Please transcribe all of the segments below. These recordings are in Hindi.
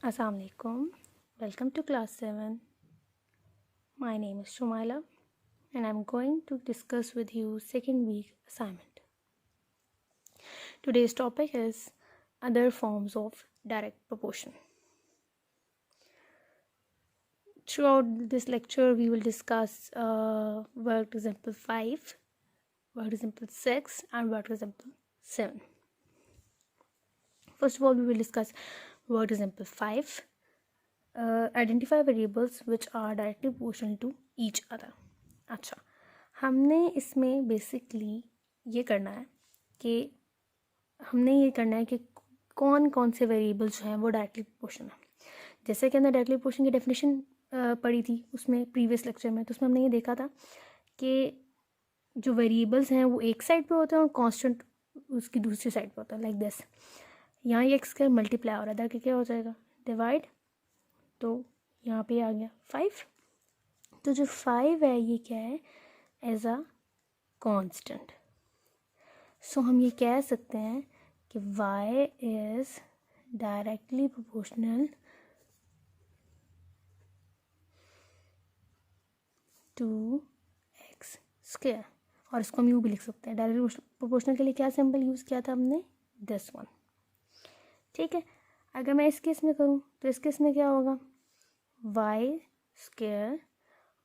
Assalamu alaikum. Welcome to class 7. My name is Shumaila and I'm going to discuss with you second week assignment. Today's topic is other forms of direct proportion. Throughout this lecture we will discuss work example 5, work example 6 and work example 7. First of all we will discuss work example 5. Identify variables which are directly proportional to each other. अच्छा, हमने इसमें बेसिकली ये करना है कि कौन कौन से वेरिएबल्स जो हैं वो डायरेक्टली प्रोपोर्शनल है. जैसे कि हमने डायरेक्टली प्रोपोर्शन की डेफिनेशन पढ़ी थी उसमें प्रीवियस लेक्चर में, तो उसमें हमने ये देखा था कि जो वेरिएबल्स हैं वो एक साइड पे होते हैं और कांस्टेंट उसकी दूसरी साइड पे होता है. Like this. यहाँ ये एक्स का मल्टीप्लाई हो रहा है, क्या हो जाएगा? डिवाइड. तो यहाँ पे आ गया 5. तो जो 5 है ये क्या है? As a constant. सो हम ये कह सकते हैं कि y is directly proportional to X square. और इसको हम यूँ भी लिख सकते हैं. डायरेक्टली प्रोपोर्शनल के लिए क्या सिंबल यूज़ किया था हमने? This one. ठीक है. अगर मैं इस केस में करूँ तो इस केस में क्या होगा? y स्क्वायर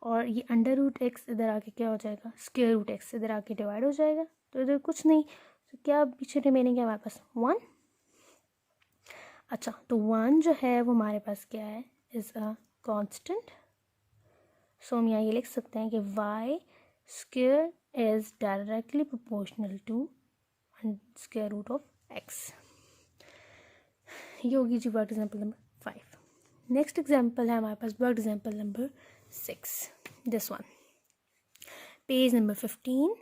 और ये अंडर रूट एक्स इधर आके क्या हो जाएगा? स्क्वायर रूट एक्स इधर आके डिवाइड हो जाएगा. तो इधर कुछ नहीं, तो क्या पीछे रिमेनिंग है हमारे पास? 1. अच्छा, तो 1 जो है वो हमारे पास क्या है? Is a constant. सो हम यहाँ ये लिख सकते हैं कि y square is directly proportional to square root of x. ये होगी जी work example number 5. Next example है हमारे पास work example number 6. This one, page number 15.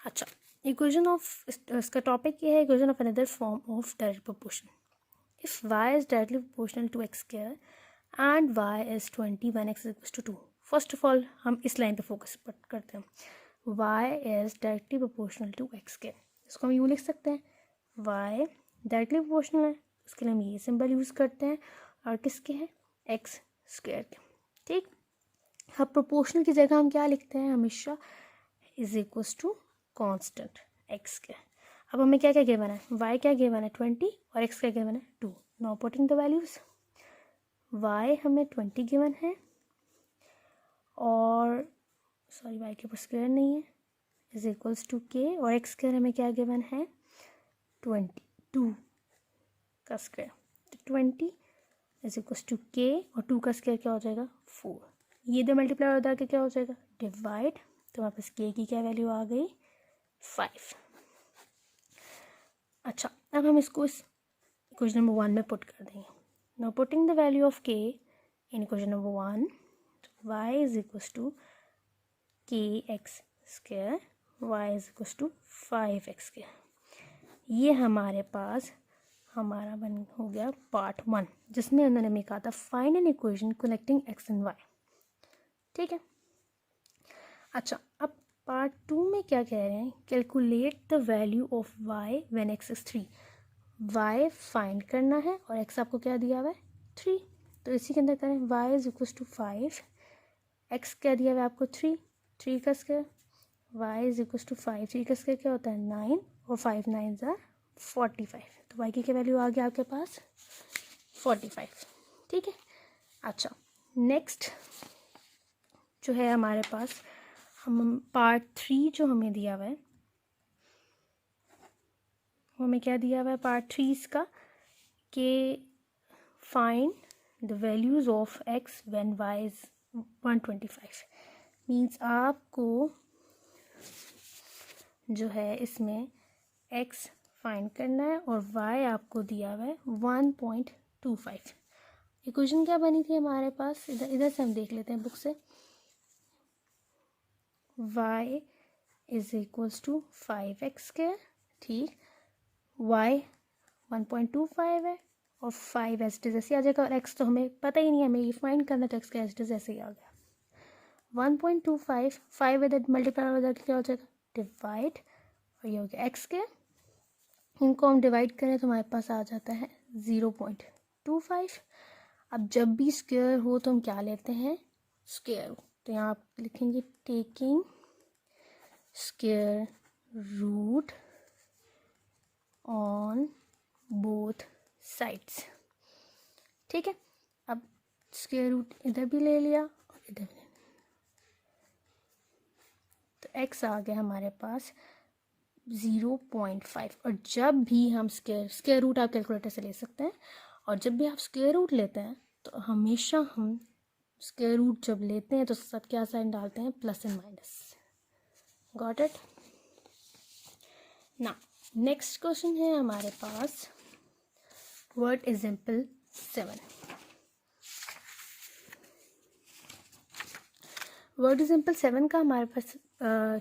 अच्छा, इक्वेशन ऑफ इसका टॉपिक ये है equation of another form of direct proportion. If y is directly proportional to X square and y is 20 when x equals to 2. First of all हम इस लाइन पे फोकस करते हैं. y is directly proportional to X square. इसको हम यूँ लिख सकते हैं, y डायरेक्टली प्रोपोर्शनल है, उसके लिए हम ये सिंबल यूज़ करते हैं. और किसके हैं? एक्स स्क्वायर के. ठीक. अब प्रोपोर्शनल की जगह हम क्या लिखते हैं? हमेशा is equals to constant X के. अब हमें क्या क्या गिवन है? y क्या गिवन है? 20 और x क्या गिवन है? 2. Now putting the values. y हमें 20 गिवन है और सॉरी y के ऊपर स्क्वायर नहीं है, इज इक्वल्स टू k. और x स्क्वायर हमें क्या गिवन है? 22 का स्क्वायर. तो 20 इज इक्वल्स टू k और 2 का स्क्वायर क्या हो जाएगा? 4. ये दो मल्टीप्लाई होता है क्या हो जाएगा? डिवाइड. तो हमारे पास k की क्या वैल्यू आ गई? 5. अच्छा, अब हम इसको इस इक्वेशन नंबर 1 में पुट कर देंगे. Now putting the value of k in equation number 1, y is equals to k X square, y is equals to 5x square. ये हमारे पास हमारा बन हो गया पार्ट 1, जिसमें उन्होंने हमें कहा था find an equation connecting x and y. ठीक है. अच्छा, अब पार्ट 2 में क्या कह रहे हैं? Calculate the value of y when x is 3. y find करना है और x आपको क्या दिया हुआ है? 3. तो इसी के अंदर करें y is equals to 5, x क्या दिया हुआ है आपको? 3. 3 का square. y is equals to 5, 3 का स्क्वायर क्या होता है? 9 और 5 9 are 45. तो y की क्या वैल्यू आ गया आपके पास? 45. ठीक है. अच्छा, नेक्स्ट जो है हमारे पास, हम पार्ट 3 जो हमें दिया हुआ है वो हमें क्या दिया हुआ है पार्ट 3 इसका? कि find the values of x when y is 125. Means आपको जो है इसमें x फाइंड करना है और y आपको दिया हुआ है 1.25. इक्वेशन क्या बनी थी हमारे पास? इधर से हम देख लेते हैं बुक से. y is equals to 5x square. ठीक. y 1.25 है और 5 एज इट इज ऐसे आ जाएगा. और x तो हमें पता ही नहीं है, हमें ये फाइंड करना, तो x का एज इट इज ऐसे ही आ गया. 1.25 5 इधर मल्टीप्लाई हो जाएगा, क्या हो जाएगा? डिवाइड. और ये हो गया x के. इनको हम डिवाइड करें तो हमारे पास आ जाता है 0.25 अब जब भी स्क्वायर हो तो हम क्या लेते हैं, स्क्वायर रूट। तो यहाँ आप लिखेंगे taking square root on both sides. ठीक है, अब स्क्वायर रूट इधर भी ले लिया और इधर भी ले लिया, तो x आ गया हमारे पास 0.5। और जब भी हम स्क्वायर रूट आप कैलकुलेटर से ले सकते हैं, और जब भी आप स्क्वायर रूट लेते हैं तो हमेशा हम स्क्वायर रूट जब लेते हैं तो साथ क्या साइन डालते हैं, plus and minus. Got it. ना नेक्स्ट क्वेश्चन है हमारे पास वर्ड एग्जाम्पल 7। वर्ड एग्जाम्पल 7 का हमारे पास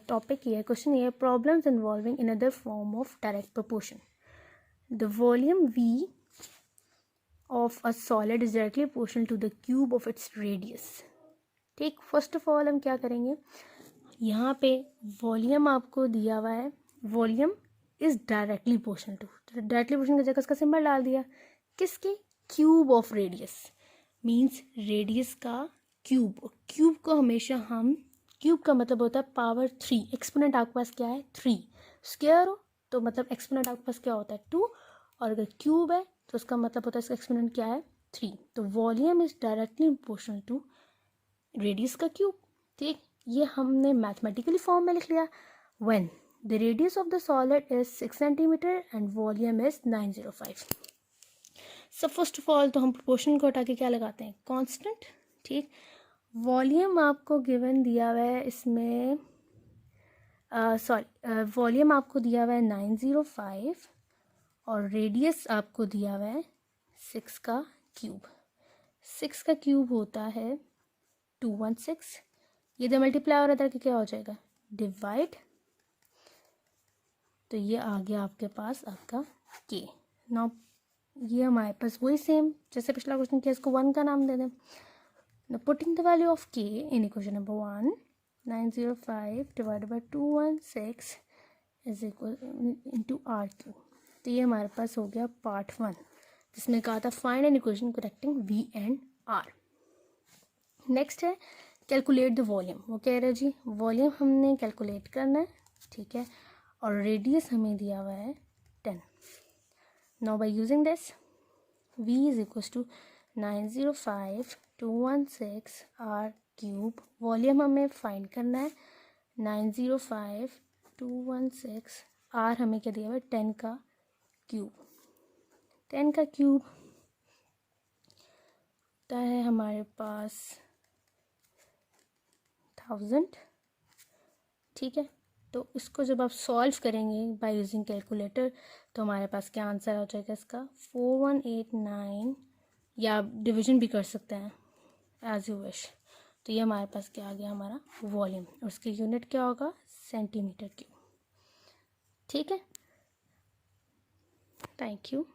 टॉपिक ये है, क्वेश्चन ये है, problems involving in other form of direct proportion. The volume v of a solid is directly proportional to the cube of its radius। ठीक, फर्स्ट ऑफ ऑल हम क्या करेंगे, यहाँ पे वॉल्यूम आपको दिया हुआ है, volume is directly proportional to, directly proportional की जगह उसका सिंबल डाल दिया, किसके, cube of radius, means radius का क्यूब। क्यूब को हमेशा हम, क्यूब का मतलब होता है पावर 3, एक्सपोनेंट आपके पास क्या है 3, स्क्वायर हो तो मतलब एक्सपोनेंट आपके पास क्या होता है 2, और अगर क्यूब है तो उसका मतलब होता है इसका एक्सपोनेंट क्या है 3। तो volume is directly proportional to radius का क्यूब। ठीक, ये हमने मैथमेटिकली फॉर्म में लिख लिया। When the radius of the solid is 6 centimetre and volume is 905। सब फर्स्ट ऑफ ऑल तो हम प्रोपोर्शन को हटा के क्या लगाते हैं, कांस्टेंट। ठीक, वॉल्यूम आपको गिवन दिया हुआ है इसमें, वॉल्यूम आपको दिया हुआ है 905 और रेडियस आपको दिया हुआ है 6 का क्यूब। 6 का क्यूब होता है 216, ये तो मल्टीप्लाई और अदर के क्या हो जाएगा, डिवाइड, तो ये आ गया आपके पास आपका k। नाउ ये हमारे पास वही सेम जैसे पिछला क्वेश्चन किया, इसको 1 का नाम दे दें। Now putting the value of k in equation number 1, 905 divided by 216 is equal into r3। तो ये हमारे पास हो गया पार्ट 1, जिसमें कहा था find an equation connecting v and r। Next है कैलकुलेट द वॉल्यूम। वो कह रहे जी वॉल्यूम हमने कैलकुलेट करना है, ठीक है, और रेडियस हमें दिया हुआ है 10। Now by using this v is equals to 905 216 r cube, volume हमें फाइंड करना है 905 216 r हमें क्या दिया हुआ है 10 का क्यूब। 10 का क्यूब होता है हमारे पास 1000। ठीक है, तो इसको जब आप सॉल्व करेंगे बाय यूजिंग कैलकुलेटर तो हमारे पास क्या आंसर आ जाएगा इसका 4189, या आप डिवीजन भी कर सकते हैं एज यू विश। तो ये हमारे पास क्या आ गया हमारा वॉल्यूम, और उसकी यूनिट क्या होगा सेंटीमीटर क्यूब। ठीक है, थैंक यू।